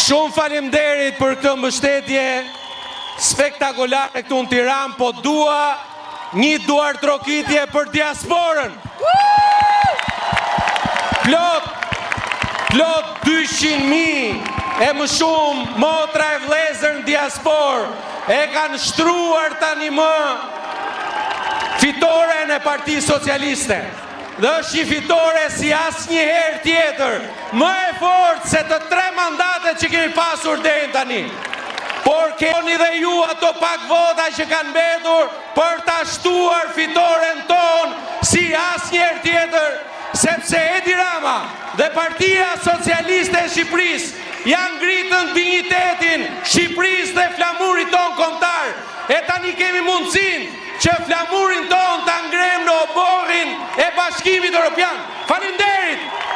Shumë faleminderit për këtë mbështetje spektakolare këtu në Tiranë, po dua një duar trokitje për diasporën. Plot 200.000 e më shumë motra e vlezër në diasporë e kanë shtruar tani më fitoren e Partisë Socialiste. Dhe është një fitore si asnjëherë tjetër, më e fortë se të 3 mandatet që kemi pasur deri tani. Por keni dhe ju ato pak vota që kanë mbetur për ta shtuar fitoren tonë si asnjëherë tjetër, sepse Edi Rama dhe Partia Socialiste e Shqipërisë janë ngritën dinjitetin Shqipërisë dhe flamurit tonë kombëtar. E tani kemi mundësinë që flamurin tonë ta ngrem në oborrin e Bashkimit Evropian. Faleminderit!